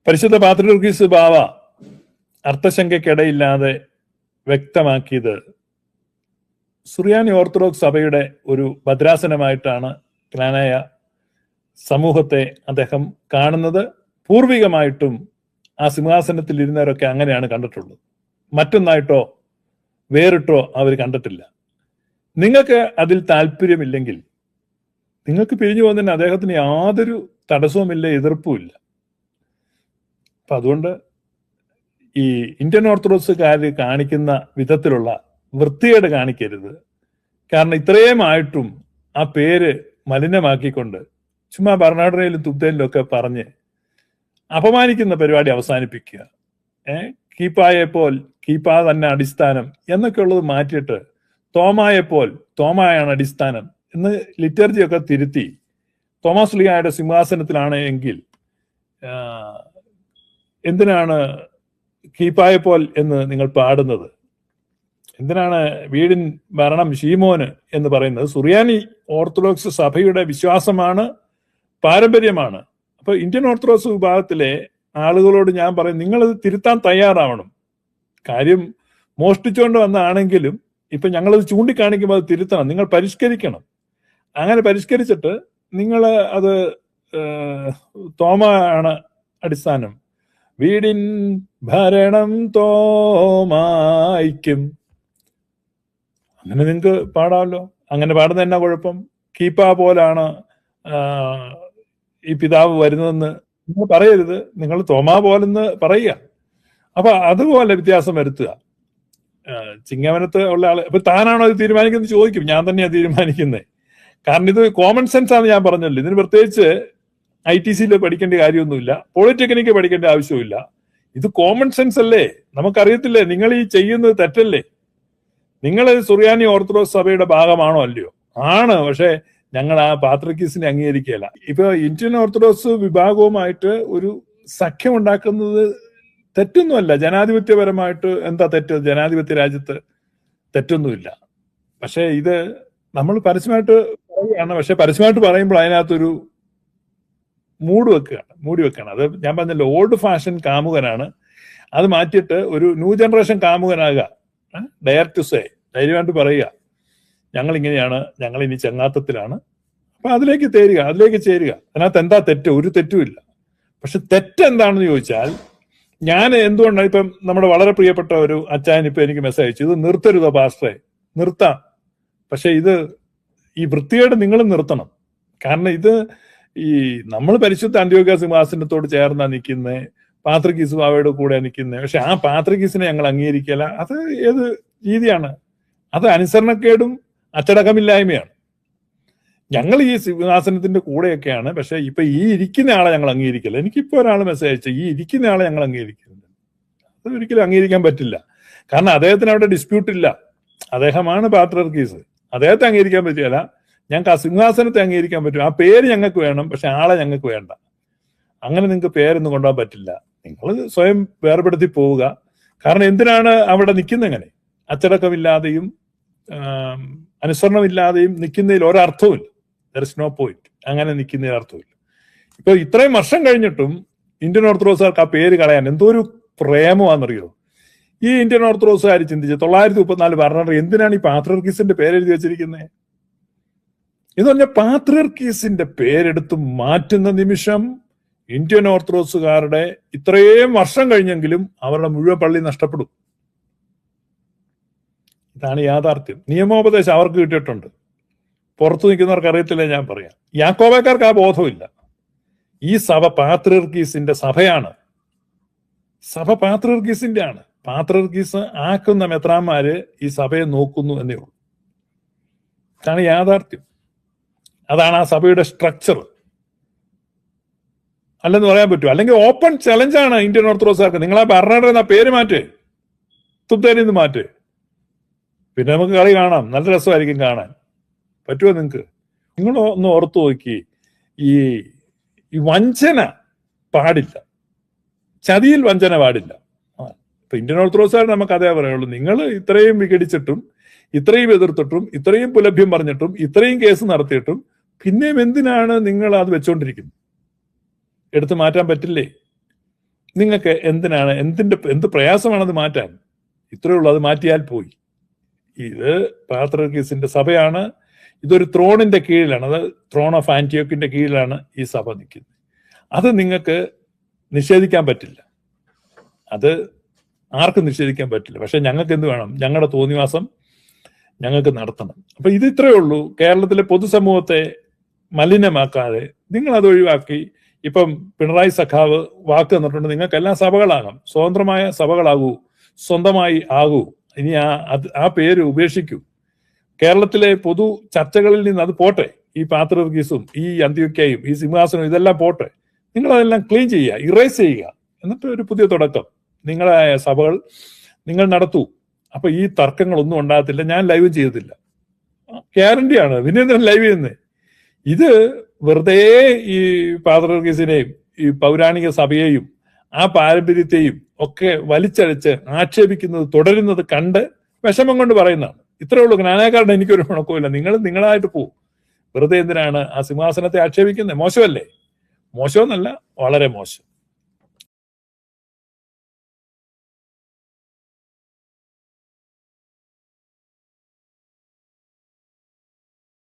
പരിശുദ്ധ പാത്രിയർക്കീസ് ബാവ അർത്ഥശങ്കയ്ക്കിടയില്ലാതെ വ്യക്തമാക്കിയത് സുറിയാനി ഓർത്തഡോക്സ് സഭയുടെ ഒരു ഭദ്രാസനമായിട്ടാണ് ക്നാനായ സമൂഹത്തെ അദ്ദേഹം കാണുന്നത്. പൂർവികമായിട്ടും ആ സിംഹാസനത്തിൽ ഇരുന്നവരൊക്കെ അങ്ങനെയാണ് കണ്ടിട്ടുള്ളത്. മറ്റൊന്നായിട്ടോ വേറിട്ടോ അവർ കണ്ടിട്ടില്ല. നിങ്ങൾക്ക് അതിൽ താല്പര്യമില്ലെങ്കിൽ നിങ്ങൾക്ക് പിരിഞ്ഞു പോകുന്നതിന് അദ്ദേഹത്തിന് യാതൊരു തടസ്സവുമില്ല, എതിർപ്പുമില്ല. അപ്പൊ അതുകൊണ്ട് ഈ ഇന്ത്യൻ ഓർത്തഡോക്സുകാർ കാണിക്കുന്ന വിധത്തിലുള്ള വൃത്തികേട് കാണിക്കരുത്. കാരണം ഇത്രയും ആയിട്ടും ആ പേര് മലിനമാക്കിക്കൊണ്ട് ചുമ്മാ ഭരണഘടനയിലും തുബ്ദയിലും ഒക്കെ പറഞ്ഞ് അപമാനിക്കുന്ന പരിപാടി അവസാനിപ്പിക്കുക. കീപ്പായപ്പോൾ കീപ്പാ തന്നെ അടിസ്ഥാനം എന്നൊക്കെ ഉള്ളത് മാറ്റിയിട്ട് തോമായപ്പോൾ തോമായാണ് അടിസ്ഥാനം എന്ന് ലിറ്റർജിയൊക്കെ തിരുത്തി തോമസ് ലീഗായുടെ സിംഹാസനത്തിലാണ് എങ്കിൽ എന്തിനാണ് കീപ്പായപ്പോൾ എന്ന് നിങ്ങൾ പാടുന്നത്? എന്തിനാണ് വീടിൻ ഭരണം ശീമോന് എന്ന് പറയുന്നത്? സുറിയാനി ഓർത്തഡോക്സ് സഭയുടെ വിശ്വാസമാണ്, പാരമ്പര്യമാണ്. അപ്പൊ ഇന്ത്യൻ ഓർത്തഡോക്സ് വിഭാഗത്തിലെ ആളുകളോട് ഞാൻ പറയും, നിങ്ങളത് തിരുത്താൻ തയ്യാറാവണം. കാര്യം മോഷ്ടിച്ചുകൊണ്ട് വന്നതാണെങ്കിലും ഇപ്പൊ ഞങ്ങളത് ചൂണ്ടിക്കാണിക്കുമ്പോൾ അത് തിരുത്തണം, നിങ്ങൾ പരിഷ്കരിക്കണം. അങ്ങനെ പരിഷ്കരിച്ചിട്ട് നിങ്ങൾ അത് തോമയാണ് അടിസ്ഥാനം, വീടിൻ ഭരണം തോമായിക്കും, അങ്ങനെ നിങ്ങൾക്ക് പാടാമല്ലോ. അങ്ങനെ പാടുന്ന എന്നാ കുഴപ്പം? കീപ്പ പോലാണ് ഈ പിതാവ് വരുന്നതെന്ന് നിങ്ങൾ പറയരുത്, നിങ്ങൾ തോമാ പോലെന്ന് പറയുക. അപ്പൊ അതുപോലെ വ്യത്യാസം വരുത്തുക. ചിങ്ങവനത്ത് ഉള്ള ആള് ഇപ്പൊ താനാണോ ഇത് തീരുമാനിക്കുന്നത് ചോദിക്കും. ഞാൻ തന്നെയാണ് തീരുമാനിക്കുന്നത്. കാരണം ഇത് കോമൺ സെൻസ് ആണ്. ഞാൻ പറഞ്ഞല്ലോ, ഇതിന് പ്രത്യേകിച്ച് ITC പഠിക്കേണ്ട കാര്യമൊന്നുമില്ല, പോളിടെക്നിക്ക് പഠിക്കേണ്ട ആവശ്യമില്ല. ഇത് കോമൺ സെൻസ് അല്ലേ? നമുക്കറിയത്തില്ലേ നിങ്ങൾ ഈ ചെയ്യുന്നത് തെറ്റല്ലേ? നിങ്ങൾ സുറിയാനി ഓർത്തഡോക്സ് സഭയുടെ ഭാഗമാണോ? അല്ലയോ? ആണ്. പക്ഷെ ഞങ്ങൾ ആ പാത്രിക്കീസിനെ അംഗീകരിക്കുകയല്ല. ഇപ്പൊ ഇന്ത്യൻ ഓർത്തഡോക്സ് വിഭാഗവുമായിട്ട് ഒരു സഖ്യം ഉണ്ടാക്കുന്നത് തെറ്റൊന്നുമല്ല. ജനാധിപത്യപരമായിട്ട് എന്താ തെറ്റ്? ജനാധിപത്യ രാജ്യത്ത് തെറ്റൊന്നുമില്ല. പക്ഷെ ഇത് നമ്മൾ പരസ്യമായിട്ട് പറയുകയാണ്. പക്ഷെ പരസ്യമായിട്ട് പറയുമ്പോൾ അതിനകത്തൊരു മൂടി വെക്കുകയാണ്. അത് ഞാൻ പറഞ്ഞല്ലോ, ഓൾഡ് ഫാഷൻ കാമുകനാണ്. അത് മാറ്റിയിട്ട് ഒരു ന്യൂ ജനറേഷൻ കാമുകനാകുക. ഡയർ ടു സേ, ധൈര്യമായിട്ട് പറയുക, ഞങ്ങൾ ഇങ്ങനെയാണ്, ഞങ്ങൾ ഇനി ചങ്ങാത്തത്തിലാണ്. അപ്പൊ അതിലേക്ക് ചേരുക. അതിനകത്ത് എന്താ തെറ്റ്? ഒരു തെറ്റുമില്ല. പക്ഷെ തെറ്റെന്താണെന്ന് ചോദിച്ചാൽ, ഞാൻ എന്തുകൊണ്ടാണ് ഇപ്പം നമ്മുടെ വളരെ പ്രിയപ്പെട്ട ഒരു അച്ചായൻ ഇപ്പൊ എനിക്ക് മെസ്സേജ് അയച്ചു, ഇത് നിർത്തരുതോ പാസ്റ്ററെ? നിർത്താം, പക്ഷെ ഇത് ഈ വൃത്തികേട് നിങ്ങൾ നിർത്തണം. കാരണം ഇത് ഈ നമ്മൾ പരിശുദ്ധ അന്ത്യോക്യ സിംഹാസനത്തോട് ചേർന്നാ നിൽക്കുന്നത്, പാത്രിക്കീസ് ബാവയുടെ കൂടെ നിൽക്കുന്നത്. പക്ഷെ ആ പാത്രിക്കീസിനെ ഞങ്ങൾ അംഗീകരിക്കില്ല. അത് ഏത് രീതിയാണ്? അത് അനുസരണക്കേടും അച്ചടക്കമില്ലായ്മയാണ്. ഞങ്ങൾ ഈ സിംഹാസനത്തിന്റെ കൂടെയൊക്കെയാണ്, പക്ഷെ ഇപ്പൊ ഈ ഇരിക്കുന്ന ആളെ ഞങ്ങൾ അംഗീകരിക്കില്ല. എനിക്കിപ്പോ ഒരാൾ മെസ്സേജ് അയച്ചു, ഈ ഇരിക്കുന്ന ആളെ ഞങ്ങൾ അംഗീകരിക്കുന്നുണ്ട്. അത് ഒരിക്കലും അംഗീകരിക്കാൻ പറ്റില്ല. കാരണം അദ്ദേഹത്തിന് അവിടെ ഡിസ്പ്യൂട്ട് ഇല്ല. അദ്ദേഹമാണ് പാത്രിയർക്കീസ്. അദ്ദേഹത്തെ അംഗീകരിക്കാൻ പറ്റില്ല. ഞങ്ങൾക്ക് ആ സിംഹാസനത്തെ അംഗീകരിക്കാൻ പറ്റും. ആ പേര് ഞങ്ങൾക്ക് വേണം, പക്ഷെ ആളെ ഞങ്ങൾക്ക് വേണ്ട. അങ്ങനെ നിങ്ങൾക്ക് പേരൊന്നും കൊണ്ടുപോകാൻ പറ്റില്ല. നിങ്ങൾ സ്വയം വേർപെടുത്തി പോവുക. കാരണം എന്തിനാണ് അവിടെ നിൽക്കുന്നത്? എങ്ങനെ അച്ചടക്കമില്ലാതെയും അനുസരണമില്ലാതെയും നിൽക്കുന്നതിൽ ഒരർത്ഥവുമില്ല. There is no point. അങ്ങനെ നിൽക്കുന്നതിൽ അർത്ഥമില്ല. ഇപ്പൊ ഇത്രയും വർഷം കഴിഞ്ഞിട്ടും ഇന്ത്യൻ ഓർത്തഡോക്സുകാർക്ക് ആ പേര് കളയാൻ എന്തോ ഒരു പ്രേമമാണെന്നറിയോ? ഈ ഇന്ത്യൻ ഓർത്തഡോക്സുകാർ ചിന്തിച്ച് 934 ഭരണഘടന എന്തിനാണ് ഈ പാത്രിയർക്കീസിന്റെ പേരെഴുതി വെച്ചിരിക്കുന്നത്? എന്ന് പറഞ്ഞാൽ പാത്രിയർക്കീസിന്റെ പേരെടുത്ത് മാറ്റുന്ന നിമിഷം ഇന്ത്യൻ ഓർത്തഡോക്സുകാരുടെ ഇത്രയും വർഷം കഴിഞ്ഞെങ്കിലും അവരുടെ മുഴുവൻ പള്ളി നഷ്ടപ്പെടും. ഇതാണ് യാഥാർത്ഥ്യം. നിയമോപദേശം അവർക്ക് കിട്ടിയിട്ടുണ്ട്, പുറത്തു നിൽക്കുന്നവർക്ക് അറിയത്തില്ല. ഞാൻ പറയാം, യാക്കോബക്കാർക്ക് ആ ബോധമില്ല. ഈ സഭ പാത്രിയർക്കീസിന്റെ സഭയാണ്. സഭ പാത്രിയർക്കീസിന്റെ ആണ്. പാത്രിയർക്കീസ് ആക്കുന്ന മെത്രാന്മാര് ഈ സഭയെ നോക്കുന്നു എന്നേ ഉള്ളൂ. ഇതാണ് യാഥാർത്ഥ്യം. അതാണ് ആ സഭയുടെ സ്ട്രക്ചർ. അല്ലെന്ന് പറയാൻ പറ്റൂ. അല്ലെങ്കിൽ ഓപ്പൺ ചലഞ്ചാണ് ഇന്ത്യൻ ഓർത്തഡോക്സുകാർക്ക്. നിങ്ങൾ ആ ഭരണഘടന പേര് മാറ്റ്, തുബ്ദയിൽ നിന്ന് മാറ്റ്, പിന്നെ നമുക്ക് കളി കാണാം. നല്ല രസമായിരിക്കും കാണാൻ. പറ്റുമോ നിങ്ങൾക്ക്? നിങ്ങൾ ഒന്ന് ഓർത്തു നോക്കി, ഈ വഞ്ചന പാടില്ല, ചതിയിൽ വഞ്ചന പാടില്ല. ഇപ്പൊ ഇന്ത്യൻ ഓർത്തഡോക്സുകാർ നമുക്ക് അതേ പറയുള്ളൂ. നിങ്ങൾ ഇത്രയും വിഘടിച്ചിട്ടും ഇത്രയും എതിർത്തിട്ടും ഇത്രയും പുലഭ്യം പറഞ്ഞിട്ടും ഇത്രയും കേസ് നടത്തിയിട്ടും പിന്നെയും എന്തിനാണ് നിങ്ങൾ അത് വെച്ചോണ്ടിരിക്കുന്നത്? എടുത്തു മാറ്റാൻ പറ്റില്ലേ? നിങ്ങൾക്ക് എന്തിനാണ്, എന്ത് പ്രയാസമാണത് മാറ്റാൻ? ഇത്രയേ ഉള്ളൂ, അത് മാറ്റിയാൽ പോയി. ഇത് പാത്രിയർക്കീസിന്റെ സഭയാണ്. ഇതൊരു ത്രോണിന്റെ കീഴിലാണ്, അത് ത്രോൺ ഓഫ് ആന്റിയോക്കിന്റെ കീഴിലാണ് ഈ സഭ നിൽക്കുന്നത്. അത് നിങ്ങൾക്ക് നിഷേധിക്കാൻ പറ്റില്ല, അത് ആർക്കും നിഷേധിക്കാൻ പറ്റില്ല. പക്ഷെ ഞങ്ങൾക്ക് എന്ത് വേണം? ഞങ്ങളുടെ തോന്നിവാസം ഞങ്ങൾക്ക് നടത്തണം. അപ്പൊ ഇത് ഇത്രയേ ഉള്ളൂ. കേരളത്തിലെ പൊതുസമൂഹത്തെ മലിനമാക്കാതെ നിങ്ങൾ അത് ഒഴിവാക്കി. ഇപ്പം പിണറായി സഖാവ് വാക്ക് തന്നിട്ടുണ്ട്, നിങ്ങൾക്കെല്ലാം സഭകളാകാം, സ്വതന്ത്രമായ സഭകളാകൂ, സ്വന്തമായി ആകൂ. ഇനി ആ പേര് ഉപേക്ഷിക്കൂ. കേരളത്തിലെ പൊതു ചർച്ചകളിൽ നിന്ന് അത് പോട്ടെ. ഈ പാത്രിയർക്കീസും ഈ അന്ത്യോക്യയും ഈ സിംഹാസനവും ഇതെല്ലാം പോട്ടെ. നിങ്ങൾ അതെല്ലാം ക്ലീൻ ചെയ്യുക, ഇറേസ് ചെയ്യുക. എന്നിട്ട് ഒരു പുതിയ തുടക്കം നിങ്ങളെ സഭകൾ നിങ്ങൾ നടത്തൂ. അപ്പൊ ഈ തർക്കങ്ങളൊന്നും ഉണ്ടാകത്തില്ല. ഞാൻ ലൈവ് ചെയ്തില്ല, ഗ്യാരണ്ടിയാണ്. പിന്നെ എന്താണ് ലൈവ് ചെയ്യുന്നത്? ഇത് വെറുതെ ഈ പാത്രിയർക്കീസിനെയും ഈ പൗരാണിക സഭയെയും ആ പാരമ്പര്യത്തെയും ഒക്കെ വലിച്ചഴിച്ച് ആക്ഷേപിക്കുന്നത് തുടരുന്നത് കണ്ട് വിഷമം കൊണ്ട് പറയുന്നതാണ്. ഇത്രേ ഉള്ളൂ. ജ്ഞാനക്കാരുടെ എനിക്കൊരു കുഴപ്പമില്ല. നിങ്ങൾ നിങ്ങളായിട്ട് പോവും. വെറുതെ എന്തിനാണ് ആ സിംഹാസനത്തെ ആക്ഷേപിക്കുന്നത്? മോശമല്ലേ? മോശമെന്നല്ല, വളരെ മോശം.